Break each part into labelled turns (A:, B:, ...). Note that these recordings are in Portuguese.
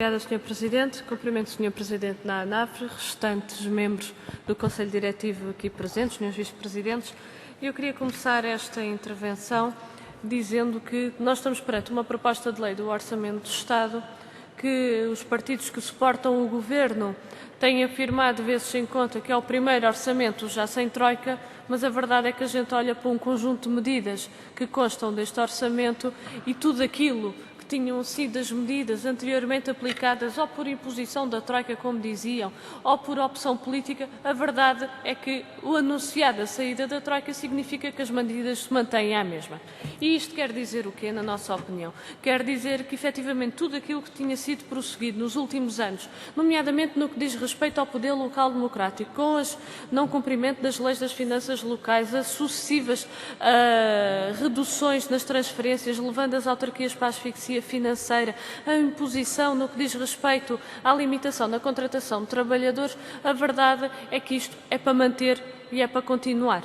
A: Obrigada, Sr. Presidente. Cumprimento o Sr. Presidente da ANAF, restantes membros do Conselho Diretivo aqui presentes, Srs. Vice-Presidentes. Eu queria começar esta intervenção dizendo que nós estamos perante uma proposta de lei do Orçamento do Estado que os partidos que suportam o Governo têm afirmado vezes em conta que é o primeiro orçamento já sem troika, mas a verdade é que a gente olha para um conjunto de medidas que constam deste orçamento e tudo aquilo tinham sido as medidas anteriormente aplicadas ou por imposição da Troika, como diziam, ou por opção política, a verdade é que o anunciado a saída da Troika significa que as medidas se mantêm à mesma. E isto quer dizer o quê, na nossa opinião? Quer dizer que, efetivamente, tudo aquilo que tinha sido prosseguido nos últimos anos, nomeadamente no que diz respeito ao poder local democrático, com o não cumprimento das leis das finanças locais, as sucessivas reduções nas transferências, levando as autarquias para a asfixia financeira, a imposição no que diz respeito à limitação na contratação de trabalhadores, a verdade é que isto é para manter e é para continuar.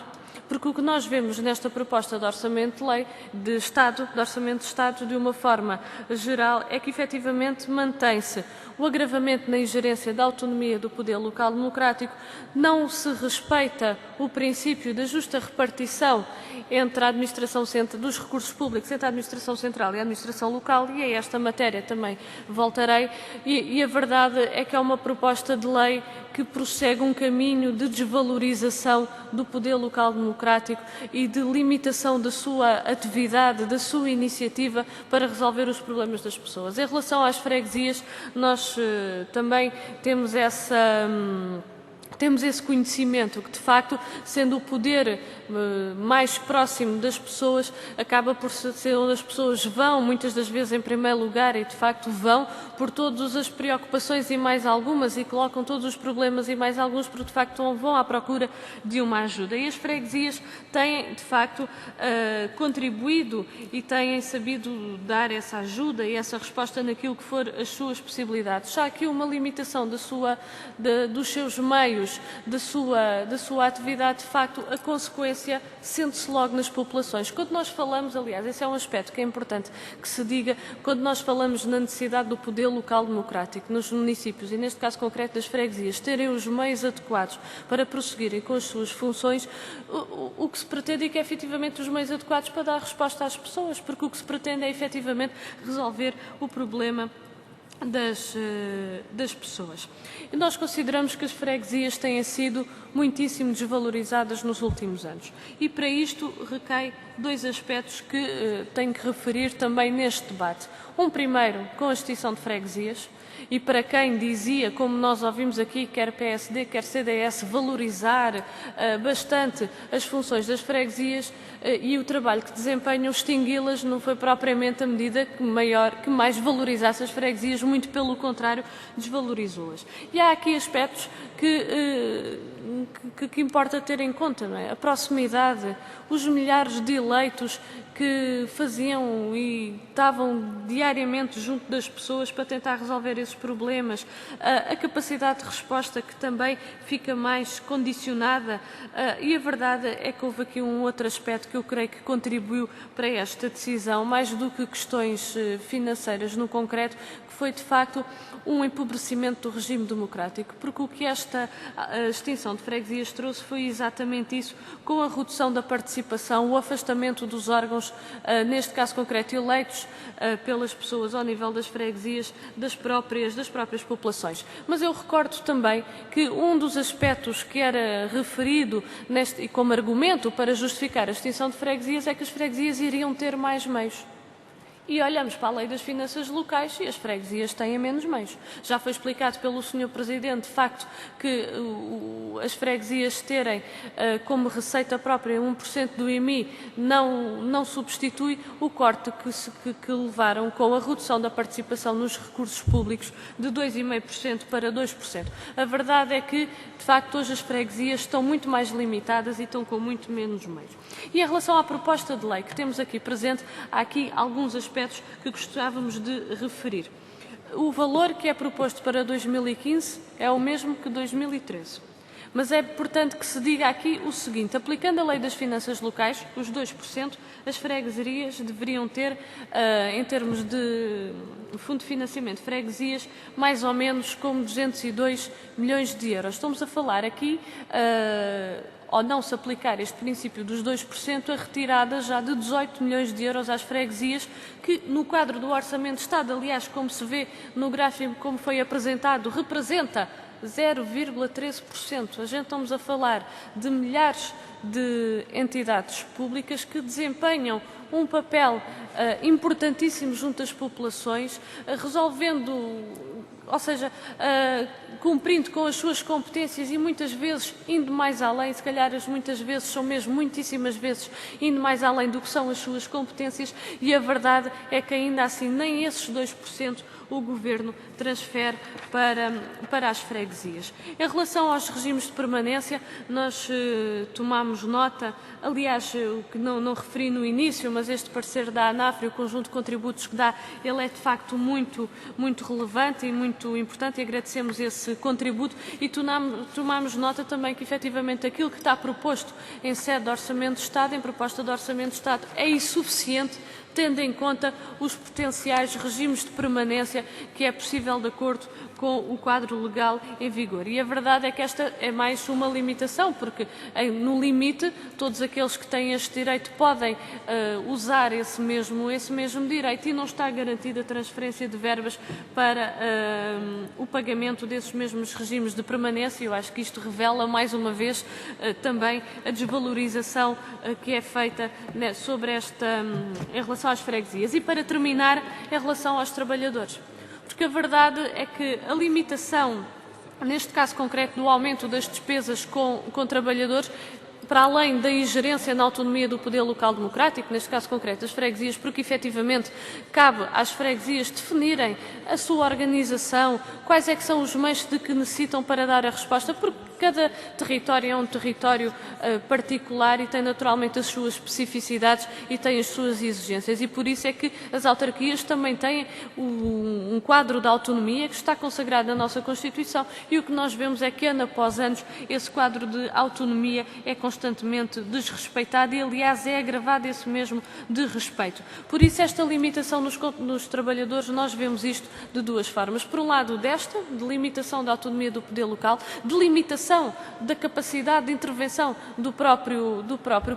A: Porque o que nós vemos nesta proposta de Orçamento de Lei de Estado, de Orçamento de Estado, de uma forma geral, é que efetivamente mantém-se o agravamento na ingerência da autonomia do poder local democrático, não se respeita o princípio da justa repartição entre a administração dos recursos públicos entre a administração central e a administração local, e a esta matéria também voltarei, e a verdade é que é uma proposta de lei que prossegue um caminho de desvalorização do poder local democrático e de limitação da sua atividade, da sua iniciativa para resolver os problemas das pessoas. Em relação às freguesias, nós também temos esse conhecimento que, de facto, sendo o poder mais próximo das pessoas, acaba por ser onde as pessoas vão, muitas das vezes em primeiro lugar, e de facto vão por todas as preocupações e mais algumas, e colocam todos os problemas e mais alguns, porque de facto vão à procura de uma ajuda. E as freguesias têm, de facto, contribuído e têm sabido dar essa ajuda e essa resposta naquilo que for as suas possibilidades. Já aqui uma limitação dos seus meios, da sua atividade, de facto, a consequência sente-se logo nas populações. Quando nós falamos, aliás, esse é um aspecto que é importante que se diga, quando nós falamos na necessidade do poder local democrático nos municípios, e neste caso concreto das freguesias, terem os meios adequados para prosseguirem com as suas funções, o que se pretende é que, efetivamente, os meios adequados para dar resposta às pessoas, porque o que se pretende é, efetivamente, resolver o problema das pessoas. E nós consideramos que as freguesias têm sido muitíssimo desvalorizadas nos últimos anos. E para isto recai dois aspectos que tenho que referir também neste debate. Um primeiro, com a extinção de freguesias, e para quem dizia, como nós ouvimos aqui, quer PSD, quer CDS, valorizar bastante as funções das freguesias e o trabalho que desempenham, extingui-las não foi propriamente a medida que mais valorizasse as freguesias, muito pelo contrário, desvalorizou-as. E há aqui aspectos que importa ter em conta, não é? A proximidade, os milhares de eleitos que faziam e estavam diariamente junto das pessoas para tentar resolver esses problemas, a capacidade de resposta que também fica mais condicionada, e a verdade é que houve aqui um outro aspecto que eu creio que contribuiu para esta decisão, mais do que questões financeiras no concreto, que foi de facto um empobrecimento do regime democrático, porque o que esta extinção de freguesias trouxe foi exatamente isso, com a redução da participação, o afastamento dos órgãos, neste caso concreto eleitos pelas pessoas ao nível das freguesias, das próprias populações. Mas eu recordo também que um dos aspectos que era referido e como argumento para justificar a extinção de freguesias é que as freguesias iriam ter mais meios. E olhamos para a lei das finanças locais e as freguesias têm menos meios. Já foi explicado pelo Sr. Presidente, de facto, que as freguesias terem como receita própria 1% do IMI não substitui o corte que levaram com a redução da participação nos recursos públicos de 2,5% para 2%. A verdade é que, de facto, hoje as freguesias estão muito mais limitadas e estão com muito menos meios. E em relação à proposta de lei que temos aqui presente, há aqui alguns aspectos que gostávamos de referir. O valor que é proposto para 2015 é o mesmo que 2013. Mas é importante que se diga aqui o seguinte: aplicando a Lei das Finanças Locais, os 2%, as freguesias deveriam ter, em termos de fundo de financiamento de freguesias, mais ou menos como 202 milhões de euros. Estamos a falar aqui, ao não se aplicar este princípio dos 2%, a retirada já de 18 milhões de euros às freguesias, que no quadro do Orçamento de Estado, aliás, como se vê no gráfico como foi apresentado, representa 0,13%. A gente estamos a falar de milhares de entidades públicas que desempenham um papel importantíssimo junto às populações, resolvendo, ou seja, cumprindo com as suas competências e muitas vezes indo mais além, se calhar muitas vezes são mesmo muitíssimas vezes indo mais além do que são as suas competências, e a verdade é que ainda assim nem esses 2% o Governo transfere para as freguesias. Em relação aos regimes de permanência, nós tomamos nota, aliás, o que não referi no início, mas este parecer da ANAFRE, o conjunto de contributos que dá, ele é de facto muito relevante e muito importante, e agradecemos esse contributo, e tomamos nota também que efetivamente aquilo que está proposto em sede de Orçamento de Estado, em proposta de Orçamento de Estado, é insuficiente, tendo em conta os potenciais regimes de permanência que é possível de acordo com o quadro legal em vigor. E a verdade é que esta é mais uma limitação, porque no limite todos aqueles que têm este direito podem usar esse mesmo direito, e não está garantida a transferência de verbas para o pagamento desses mesmos regimes de permanência. Eu acho que isto revela mais uma vez também a desvalorização que é feita sobre em relação às freguesias. E para terminar, em relação aos trabalhadores, porque a verdade é que a limitação, neste caso concreto, no aumento das despesas com trabalhadores, para além da ingerência na autonomia do poder local democrático, neste caso concreto das freguesias, porque efetivamente cabe às freguesias definirem a sua organização, quais é que são os meios de que necessitam para dar a resposta, porque cada território é um território particular e tem naturalmente as suas especificidades e tem as suas exigências, e por isso é que as autarquias também têm um quadro de autonomia que está consagrado na nossa Constituição, e o que nós vemos é que ano após ano esse quadro de autonomia é constantemente desrespeitado e, aliás, é agravado esse mesmo desrespeito. Por isso, esta limitação nos trabalhadores, nós vemos isto de duas formas. Por um lado, de limitação da autonomia do poder local, de limitação da capacidade de intervenção do próprio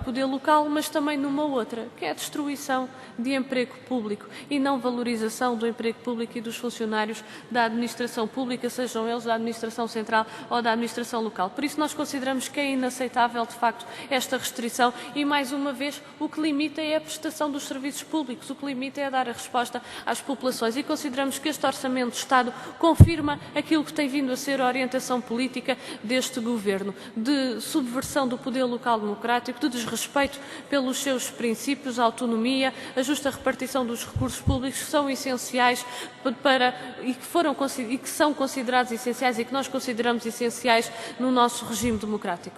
A: poder local, mas também numa outra, que é a destruição de emprego público e não valorização do emprego público e dos funcionários da administração pública, sejam eles da administração central ou da administração local. Por isso nós consideramos que é inaceitável, de facto, esta restrição, e mais uma vez o que limita é a prestação dos serviços públicos, o que limita é dar a resposta às populações, e consideramos que este Orçamento de Estado confirma aquilo que tem vindo a ser a orientação política deste Governo, de subversão do poder local democrático, de desrespeito pelos seus princípios, a autonomia, a justa repartição dos recursos públicos, que são essenciais e que são considerados essenciais e que nós consideramos essenciais no nosso regime democrático.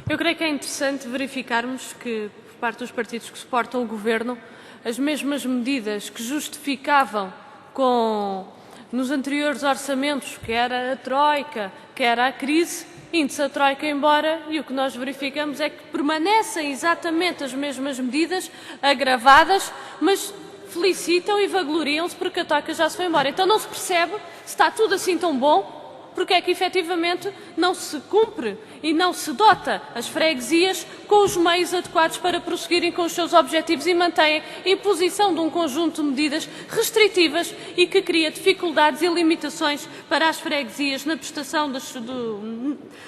A: Eu creio que é interessante verificarmos que, por parte dos partidos que suportam o Governo, as mesmas medidas que justificavam nos anteriores orçamentos, que era a Troika, que era a crise, indo-se a Troika embora, e o que nós verificamos é que permanecem exatamente as mesmas medidas, agravadas, mas felicitam e vangloriam-se porque a Troika já se foi embora. Então não se percebe, se está tudo assim tão bom, porque é que efetivamente não se cumpre e não se dota as freguesias com os meios adequados para prosseguirem com os seus objetivos e mantêm a imposição de um conjunto de medidas restritivas e que cria dificuldades e limitações para as freguesias na prestação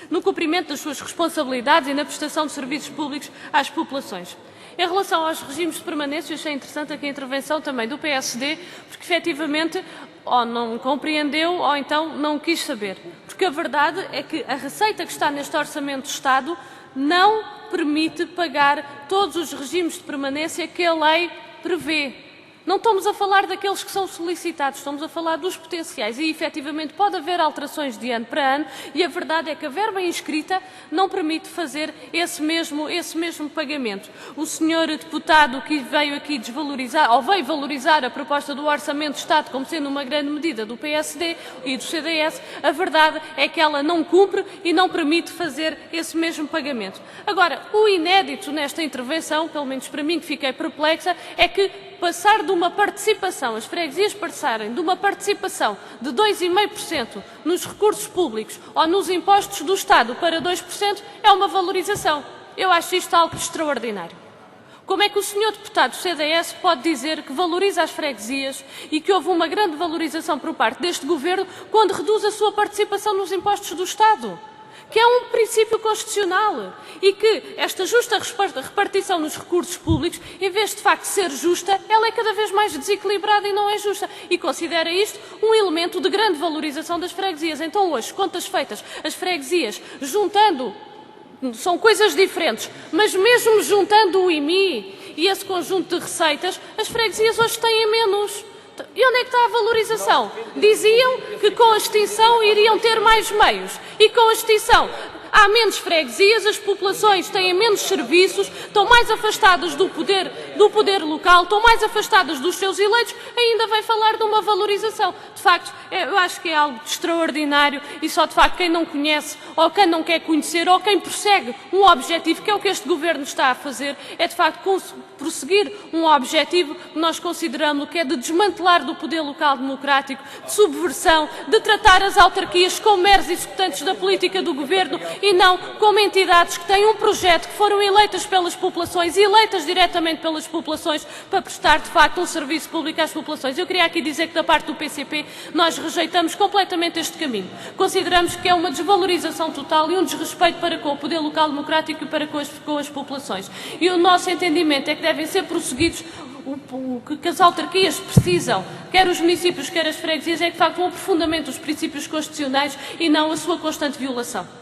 A: no cumprimento das suas responsabilidades e na prestação de serviços públicos às populações. Em relação aos regimes de permanência, achei interessante aqui a intervenção também do PSD, porque efetivamente ou não compreendeu ou então não quis saber. Porque a verdade é que a receita que está neste Orçamento de Estado não permite pagar todos os regimes de permanência que a lei prevê. Não estamos a falar daqueles que são solicitados, estamos a falar dos potenciais e, efetivamente, pode haver alterações de ano para ano e a verdade é que a verba inscrita não permite fazer esse mesmo pagamento. O senhor deputado que veio aqui desvalorizar, ou veio valorizar a proposta do Orçamento de Estado como sendo uma grande medida do PSD e do CDS, a verdade é que ela não cumpre e não permite fazer esse mesmo pagamento. Agora, o inédito nesta intervenção, pelo menos para mim que fiquei perplexa, é que passar de uma participação, as freguesias passarem de uma participação de 2,5% nos recursos públicos ou nos impostos do Estado para 2% é uma valorização. Eu acho isto algo extraordinário. Como é que o senhor deputado do CDS pode dizer que valoriza as freguesias e que houve uma grande valorização por parte deste governo quando reduz a sua participação nos impostos do Estado? Que é um princípio constitucional e que esta justa repartição nos recursos públicos, em vez de facto ser justa, ela é cada vez mais desequilibrada e não é justa. E considera isto um elemento de grande valorização das freguesias. Então hoje, contas feitas, as freguesias, juntando, são coisas diferentes, mas mesmo juntando o IMI e esse conjunto de receitas, as freguesias hoje têm menos. E onde é que está a valorização? Diziam que com a extinção iriam ter mais meios. E com a extinção há menos freguesias, as populações têm menos serviços, estão mais afastadas do poder local, estão mais afastadas dos seus eleitos, ainda vai falar de uma valorização. De facto, eu acho que é algo extraordinário e só de facto quem não conhece, ou quem não quer conhecer, ou quem persegue um objetivo, que é o que este Governo está a fazer, é de facto prosseguir um objetivo que nós consideramos que é de desmantelar do poder local democrático, de subversão, de tratar as autarquias como meros executantes da política do Governo e não como entidades que têm um projeto, que foram eleitas pelas populações, eleitas diretamente pelas populações, para prestar de facto um serviço público às populações. Eu queria aqui dizer que da parte do PCP nós rejeitamos completamente este caminho. Consideramos que é uma desvalorização total e um desrespeito para com o poder local democrático e para com as populações. E o nosso entendimento é que devem ser prosseguidos o que as autarquias precisam, quer os municípios, quer as freguesias, é que de facto um aprofundamento dos princípios constitucionais e não a sua constante violação.